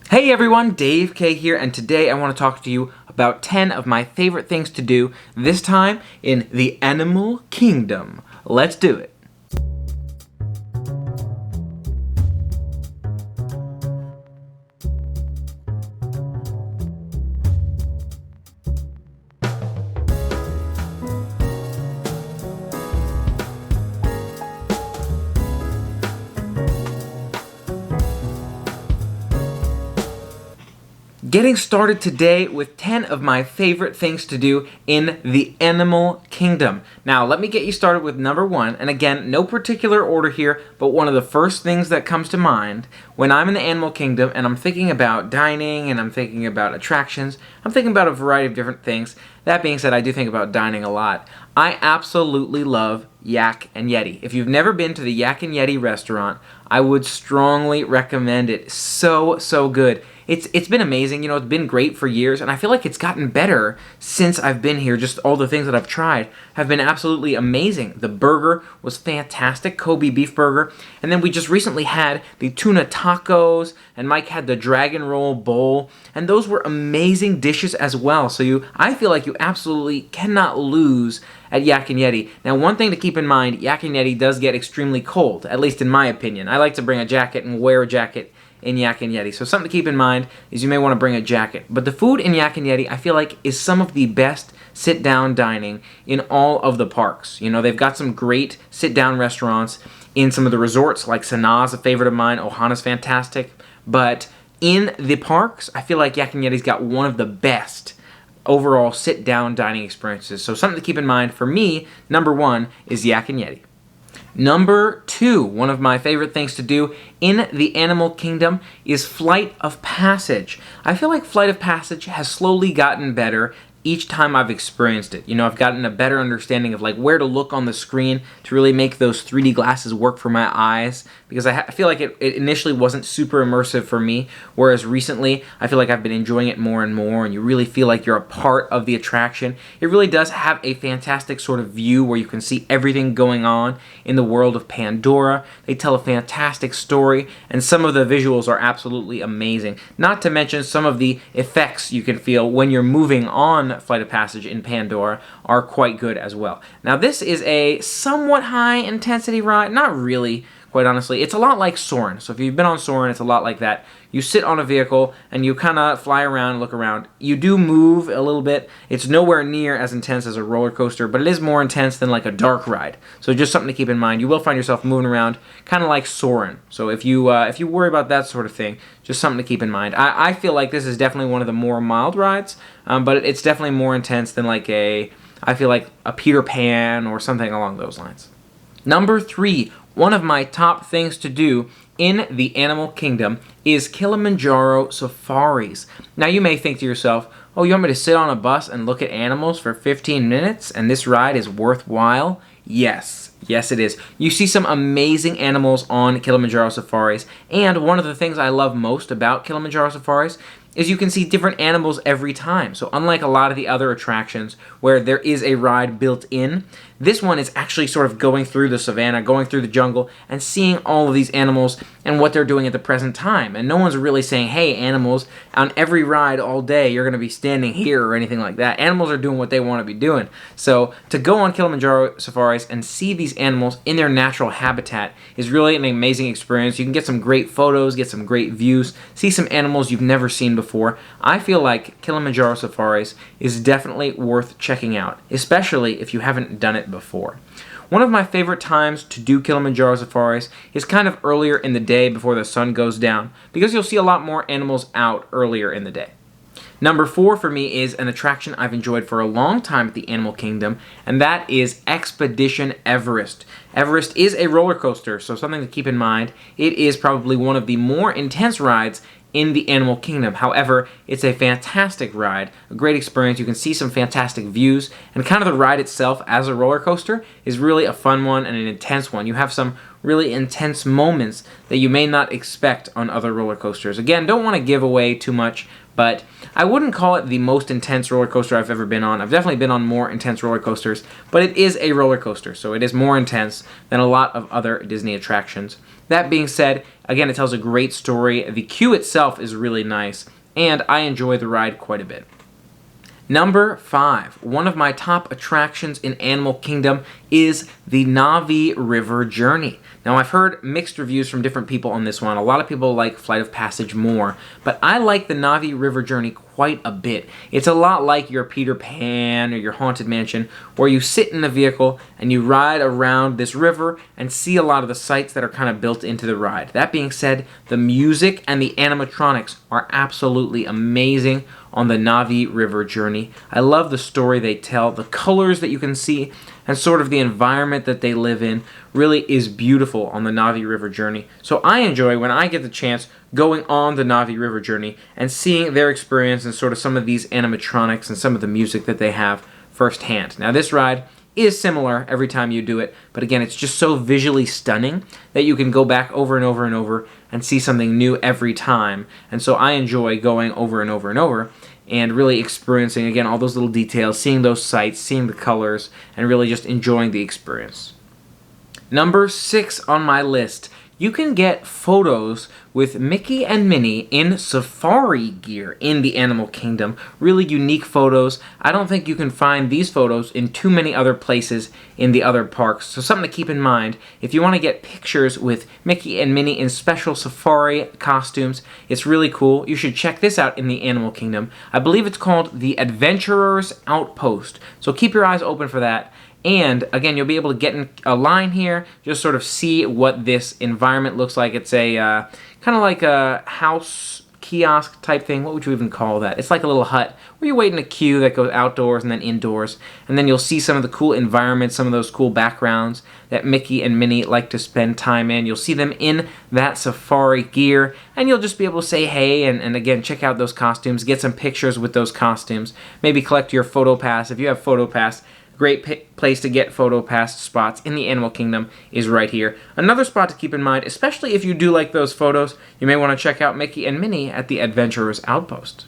Hey everyone, Dave K here, and today I want to talk to you about 10 of my favorite things to do, this time in the animal kingdom. Let's do it. Getting started today with 10 of my favorite things to do in the animal kingdom. Now, let me get you started with number 1, and again, no particular order here, but one of the first things that comes to mind when I'm in the animal kingdom and I'm thinking about dining and I'm thinking about attractions, I'm thinking about a variety of different things. That being said, I do think about dining a lot. I absolutely love Yak and Yeti. If you've never been to the Yak and Yeti restaurant, I would strongly recommend it. So good. It's been amazing, it's been great for years, and I feel like it's gotten better since I've been here. Just all the things that I've tried have been absolutely amazing. The burger was fantastic, Kobe beef burger, and then we just recently had the tuna tacos, and Mike had the dragon roll bowl, and those were amazing dishes as well. So I feel like you absolutely cannot lose at Yak and Yeti. Now, one thing to keep in mind, Yak and Yeti does get extremely cold, at least in my opinion. I like to bring a jacket and wear a jacket in Yak and Yeti. So something to keep in mind is you may want to bring a jacket. But the food in Yak and Yeti, I feel like, is some of the best sit-down dining in all of the parks. They've got some great sit-down restaurants in some of the resorts, like Sanaa's a favorite of mine, Ohana's fantastic. But in the parks, I feel like Yak and Yeti's got one of the best overall sit-down dining experiences. So something to keep in mind for me, number 1 is Yak and Yeti. Number 2, one of my favorite things to do in the animal kingdom is Flight of Passage. I feel like Flight of Passage has slowly gotten better each time I've experienced it. I've gotten a better understanding of where to look on the screen to really make those 3D glasses work for my eyes, because I feel like it initially wasn't super immersive for me, whereas recently I feel like I've been enjoying it more and more, and you really feel like you're a part of the attraction. It really does have a fantastic sort of view where you can see everything going on in the world of Pandora. They tell a fantastic story, and some of the visuals are absolutely amazing. Not to mention some of the effects you can feel when you're moving on Flight of Passage in Pandora are quite good as well. Now, this is a somewhat high intensity ride. Not really, quite honestly. It's a lot like Soarin'. So if you've been on Soarin', it's a lot like that. You sit on a vehicle and you kind of fly around and look around. You do move a little bit. It's nowhere near as intense as a roller coaster, but it is more intense than like a dark ride. So just something to keep in mind. You will find yourself moving around kind of like Soarin'. So if you worry about that sort of thing, just something to keep in mind. I feel like this is definitely one of the more mild rides, but it's definitely more intense than I feel like a Peter Pan or something along those lines. Number 3, one of my top things to do in the animal kingdom is Kilimanjaro safaris. Now, you may think to yourself, oh, you want me to sit on a bus and look at animals for 15 minutes and this ride is worthwhile? Yes, it is. You see some amazing animals on Kilimanjaro safaris, and one of the things I love most about Kilimanjaro safaris is you can see different animals every time. So unlike a lot of the other attractions where there is a ride built in, this one is actually sort of going through the savannah, going through the jungle, and seeing all of these animals and what they're doing at the present time. And no one's really saying, hey, animals, on every ride all day, you're going to be standing here or anything like that. Animals are doing what they want to be doing. So to go on Kilimanjaro safaris and see these animals in their natural habitat is really an amazing experience. You can get some great photos, get some great views, see some animals you've never seen before. I feel like Kilimanjaro safaris is definitely worth checking out, especially if you haven't done it before. One of my favorite times to do Kilimanjaro safaris is kind of earlier in the day before the sun goes down, because you'll see a lot more animals out earlier in the day. Number 4 for me is an attraction I've enjoyed for a long time at the Animal Kingdom, and that is Expedition Everest. Everest is a roller coaster, so something to keep in mind. It is probably one of the more intense rides in the Animal Kingdom. However, it's a fantastic ride, a great experience. You can see some fantastic views, and kind of the ride itself as a roller coaster is really a fun one and an intense one. You have some really intense moments that you may not expect on other roller coasters. Again, don't want to give away too much, but I wouldn't call it the most intense roller coaster I've ever been on. I've definitely been on more intense roller coasters, but it is a roller coaster, so it is more intense than a lot of other Disney attractions. That being said, again, it tells a great story. The queue itself is really nice, and I enjoy the ride quite a bit. Number 5, one of my top attractions in Animal Kingdom is the Navi River Journey. Now, I've heard mixed reviews from different people on this one. A lot of people like Flight of Passage more, but I like the Navi River Journey quite a bit. It's a lot like your Peter Pan or your Haunted Mansion, where you sit in the vehicle and you ride around this river and see a lot of the sights that are kind of built into the ride. That being said, the music and the animatronics are absolutely amazing on the Navi River Journey. I love the story they tell, the colors that you can see, and sort of the environment that they live in really is beautiful on the Navi River Journey. So I enjoy, when I get the chance, going on the Navi River Journey and seeing their experience and sort of some of these animatronics and some of the music that they have firsthand. Now, this ride is similar every time you do it, but again, it's just so visually stunning that you can go back over and over and over and see something new every time. And so I enjoy going over and over and over and really experiencing, again, all those little details, seeing those sights, seeing the colors, and really just enjoying the experience. Number 6 on my list, you can get photos with Mickey and Minnie in safari gear in the Animal Kingdom. Really unique photos. I don't think you can find these photos in too many other places in the other parks. So something to keep in mind, if you want to get pictures with Mickey and Minnie in special safari costumes, it's really cool. You should check this out in the Animal Kingdom. I believe it's called the Adventurer's Outpost. So keep your eyes open for that. And again, you'll be able to get in a line here, just sort of see what this environment looks like. It's a kind of like a house kiosk type thing. What would you even call that? It's like a little hut where you wait in a queue that goes outdoors and then indoors. And then you'll see some of the cool environments, some of those cool backgrounds that Mickey and Minnie like to spend time in. You'll see them in that safari gear, and you'll just be able to say hey and again, check out those costumes, get some pictures with those costumes, maybe collect your photo pass. If you have photo pass, great place to get photo pass spots in the Animal Kingdom is right here. Another spot to keep in mind, especially if you do like those photos, you may want to check out Mickey and Minnie at the Adventurer's Outpost.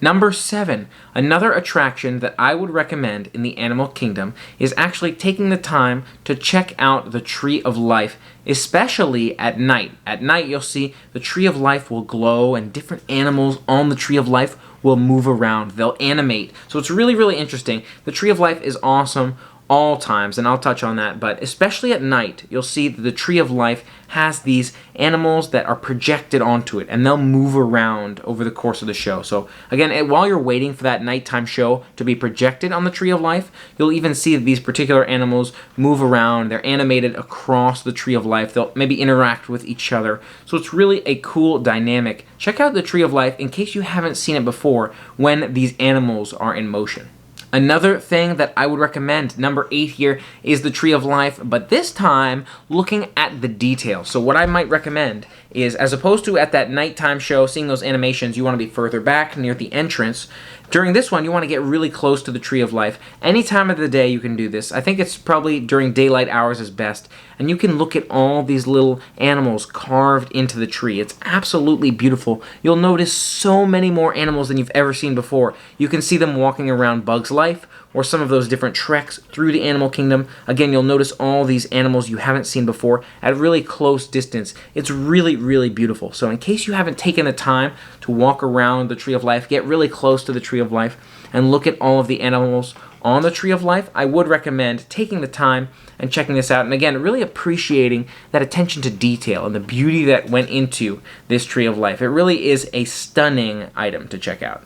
Number 7, another attraction that I would recommend in the Animal Kingdom is actually taking the time to check out the Tree of Life, especially at night. At night, you'll see the Tree of Life will glow and different animals on the Tree of Life will move around. They'll animate. So it's really, really interesting. The Tree of Life is awesome all times, and I'll touch on that, but especially at night, you'll see that the Tree of Life has these animals that are projected onto it, and they'll move around over the course of the show. So again, while you're waiting for that nighttime show to be projected on the Tree of Life, you'll even see these particular animals move around. They're animated across the Tree of Life. They'll maybe interact with each other. So it's really a cool dynamic. Check out the Tree of Life in case you haven't seen it before when these animals are in motion. Another thing that I would recommend, number 8 here, is the Tree of Life, but this time looking at the details. So what I might recommend is, as opposed to at that nighttime show, seeing those animations, you want to be further back near the entrance. During this one, you want to get really close to the Tree of Life. Any time of the day you can do this. I think it's probably during daylight hours is best. And you can look at all these little animals carved into the tree. It's absolutely beautiful. You'll notice so many more animals than you've ever seen before. You can see them walking around Bug's Life, or some of those different treks through the Animal Kingdom. Again, you'll notice all these animals you haven't seen before at really close distance. It's really, really beautiful. So in case you haven't taken the time to walk around the Tree of Life, get really close to the Tree of Life and look at all of the animals on the Tree of Life, I would recommend taking the time and checking this out. And again, really appreciating that attention to detail and the beauty that went into this Tree of Life. It really is a stunning item to check out.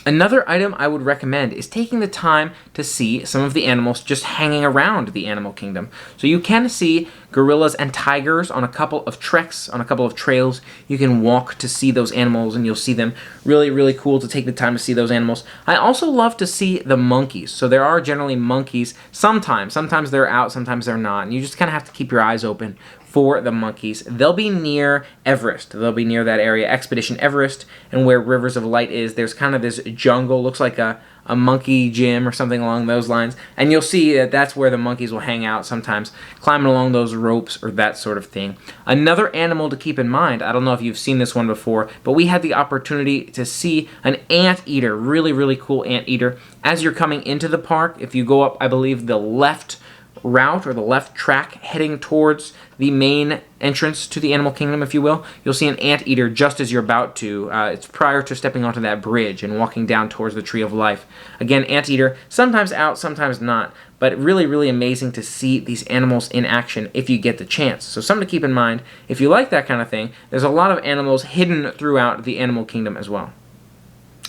Another item I would recommend is taking the time to see some of the animals just hanging around the Animal Kingdom. So you can see gorillas and tigers on a couple of treks, on a couple of trails. You can walk to see those animals and you'll see them. Really, really cool to take the time to see those animals. I also love to see the monkeys. So there are generally monkeys sometimes. Sometimes they're out, sometimes they're not. And you just kind of have to keep your eyes open for the monkeys. They'll be near Everest. They'll be near that area, Expedition Everest, and where Rivers of Light is. There's kind of this jungle, looks like a monkey gym or something along those lines, and you'll see that that's where the monkeys will hang out sometimes, climbing along those ropes or that sort of thing. Another animal to keep in mind, I don't know if you've seen this one before, but we had the opportunity to see an anteater, really, really cool anteater. As you're coming into the park, if you go up, I believe, the left route or the left track heading towards the main entrance to the animal kingdom, if you will, you'll see an anteater just as you're about to. It's prior to stepping onto that bridge and walking down towards the Tree of Life. Again, anteater, sometimes out, sometimes not, but really, really amazing to see these animals in action if you get the chance. So something to keep in mind, if you like that kind of thing, there's a lot of animals hidden throughout the animal kingdom as well.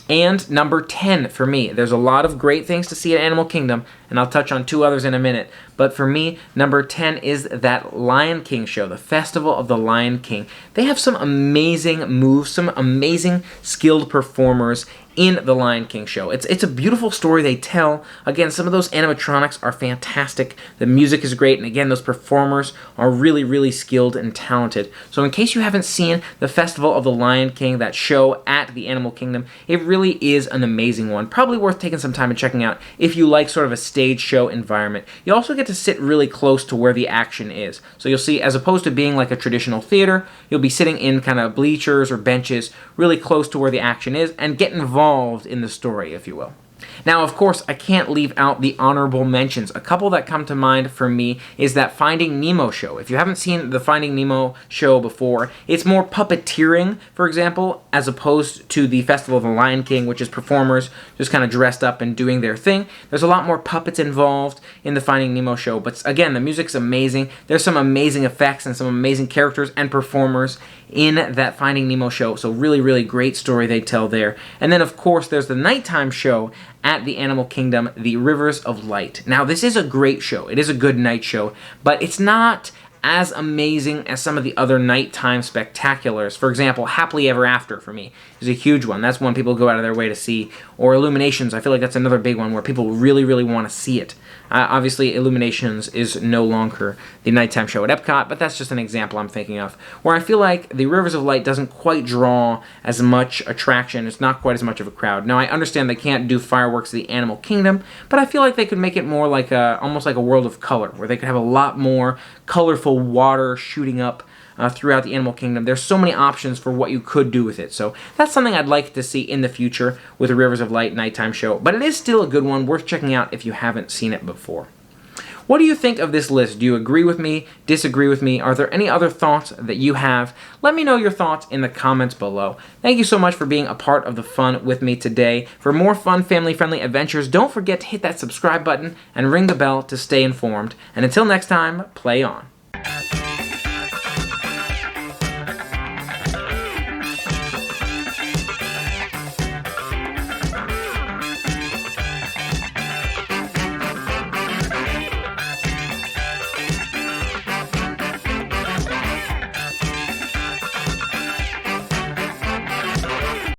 And number 10 for me, there's a lot of great things to see at Animal Kingdom, and I'll touch on 2 others in a minute. But for me, number 10 is that Lion King show, the Festival of the Lion King. They have some amazing moves, some amazing skilled performers in the Lion King show. It's a beautiful story they tell. Again, some of those animatronics are fantastic. The music is great, and again, those performers are really, really skilled and talented. So in case you haven't seen the Festival of the Lion King, that show at the Animal Kingdom, it really is an amazing one. Probably worth taking some time and checking out if you like sort of a stage show environment. You also get to sit really close to where the action is. So you'll see, as opposed to being like a traditional theater, you'll be sitting in kind of bleachers or benches really close to where the action is and get involved in the story, if you will. Now, of course, I can't leave out the honorable mentions. A couple that come to mind for me is that Finding Nemo show. If you haven't seen the Finding Nemo show before, it's more puppeteering, for example, as opposed to the Festival of the Lion King, which is performers just kind of dressed up and doing their thing. There's a lot more puppets involved in the Finding Nemo show, but again, the music's amazing. There's some amazing effects and some amazing characters and performers in that Finding Nemo show, so really, really great story they tell there. And then, of course, there's the nighttime show at the Animal Kingdom, the Rivers of Light. Now, this is a great show. It is a good night show, but it's not as amazing as some of the other nighttime spectaculars. For example, Happily Ever After, for me, is a huge one. That's one people go out of their way to see. Or Illuminations, I feel like that's another big one where people really, really want to see it. Obviously, Illuminations is no longer the nighttime show at Epcot, but that's just an example I'm thinking of, where I feel like the Rivers of Light doesn't quite draw as much attraction. It's not quite as much of a crowd. Now, I understand they can't do fireworks at the Animal Kingdom, but I feel like they could make it more like almost like a World of Color, where they could have a lot more colorful water shooting up throughout the Animal Kingdom. There's so many options for what you could do with it. So that's something I'd like to see in the future with the Rivers of Light nighttime show. But it is still a good one, worth checking out if you haven't seen it before. What do you think of this list? Do you agree with me? Disagree with me? Are there any other thoughts that you have? Let me know your thoughts in the comments below. Thank you so much for being a part of the fun with me today. For more fun, family-friendly adventures, don't forget to hit that subscribe button and ring the bell to stay informed. And until next time, play on.